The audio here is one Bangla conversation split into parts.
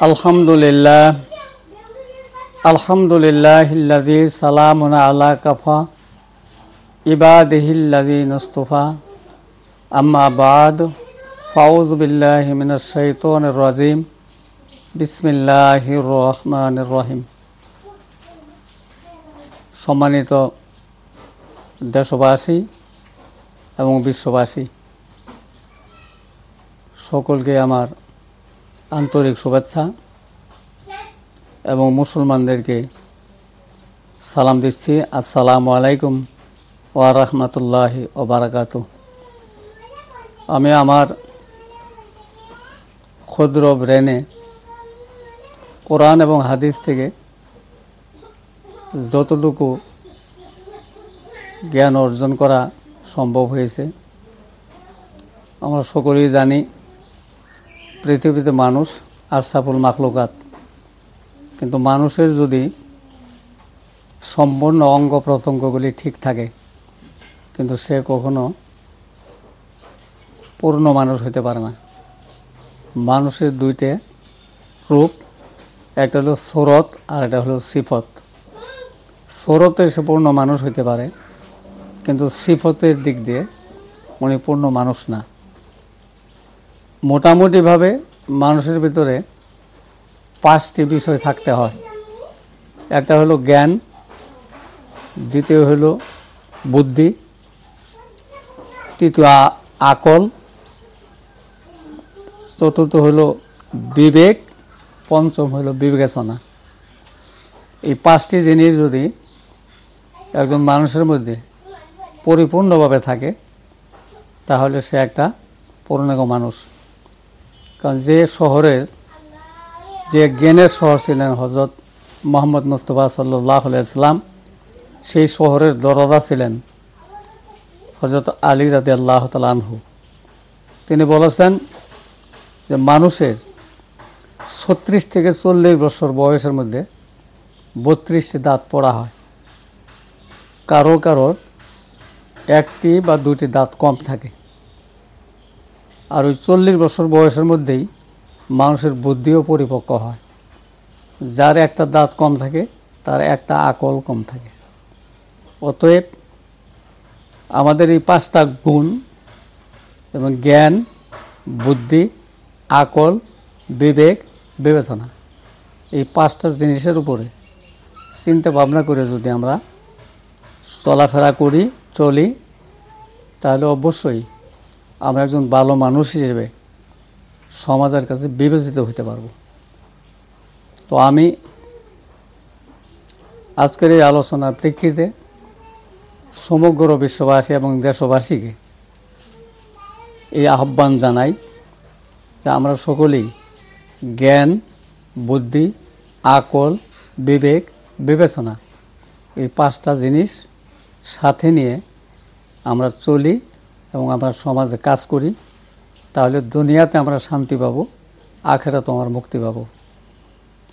আলহামদুলিল্লাহ আলহামদুলিল্লাহিল্লাযী সালামুন আলা কাফা ইবাদিহিল্লাযীনা ইসতাফা আম্মা বা'দ ফাউযু বিল্লাহি মিনাশ শাইতানির রাজীম বিসমিল্লাহির রহমানির রহিম। সম্মানিত দেশবাসী এবং বিশ্ববাসী সকলকে আমার আন্তরিক শুভেচ্ছা এবং মুসলমানদেরকে সালাম দিচ্ছি। আসসালামু আলাইকুম ওয়া রাহমাতুল্লাহি ওয়া বারাকাতুহু। আমি আমার ক্ষুদ্র ব্রেনে কোরআন এবং হাদিস থেকে যতটুকু জ্ঞান অর্জন করা সম্ভব হয়েছে, আমরা সকলেই জানি পৃথিবীতে মানুষ আশরাফুল মাখলুকাত, কিন্তু মানুষের যদি সম্পূর্ণ অঙ্গ প্রত্যঙ্গগুলি ঠিক থাকে কিন্তু সে কখনো পূর্ণ মানুষ হতে পারে না। মানুষের দুইটা রূপ, একটা হলো সুরত আর একটা হলো সিফত। সুরতে সে পূর্ণ মানুষ হতে পারে, কিন্তু সিফতের দিক দিয়ে উনি পূর্ণ মানুষ না। মোটামুটিভাবে মানুষের ভিতরে 5টি বিষয় থাকতে হয়। একটা হলো জ্ঞান, দ্বিতীয় হলো বুদ্ধি, তৃতীয় আকল, চতুর্থ হলো বিবেক, পঞ্চম হলো বিবেচনা। এই 5টি জিনিস যদি একজন মানুষের মধ্যে পরিপূর্ণভাবে থাকে তাহলে সে একটা পূর্ণাঙ্গ মানুষ। কারণ যে শহরের যে জ্ঞানের শহর ছিলেন হযরত মুহাম্মদ মুস্তাফা সাল্লাল্লাহু আলাইহি সাল্লাম, সেই শহরের দরজা ছিলেন হযরত আলী রাদিয়াল্লাহু তাআলা আনহু। তিনি বলেছেন যে মানুষের 36 থেকে 40 বছর বয়সের মধ্যে 32টি দাঁত পড়া হয়। কারো কারোর 1টি বা 2টি দাঁত কম থাকে। আর ওই 40 বছর বয়সের মধ্যেই মানুষের বুদ্ধিও পরিপক্ক হয়। যার একটা দাঁত কম থাকে তার একটা আকল কম থাকে। অতএব আমাদের এই 5টা গুণ এবং জ্ঞান, বুদ্ধি, আকল, বিবেক, বিবেচনা, এই 5টা জিনিসের উপরে চিন্তা ভাবনা করে যদি আমরা চলাফেরা করি, চলি, তাহলে অবশ্যই আমরা একজন ভালো মানুষ হিসেবে সমাজের কাছে বিবেচিত হতে পারব। তো আমি আজকের এই আলোচনার প্রেক্ষিতে সমগ্র বিশ্ববাসী এবং দেশবাসীকে এই আহ্বান জানাই যে আমরা সকলেই জ্ঞান, বুদ্ধি, আকল, বিবেক, বিবেচনা, এই 5টা জিনিস সাথে নিয়ে আমরা চলি এবং আমরা সমাজে কাজ করি। তাহলে দুনিয়াতে আমরা শান্তি পাবো, আখিরাতে আমরা মুক্তি পাবো।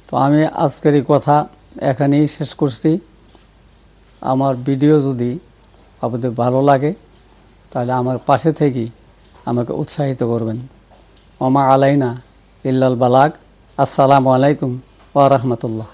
তো আমি আজকের এই কথা এখানেই শেষ করছি। আমার ভিডিও যদি আপনাদের ভালো লাগে তাহলে আমার পাশে থেকেই আমাকে উৎসাহিত করবেন। ওমা আলাইনা ইল্লাল বালাগ। আসসালামু আলাইকুম ওয়া রাহমাতুল্লাহ।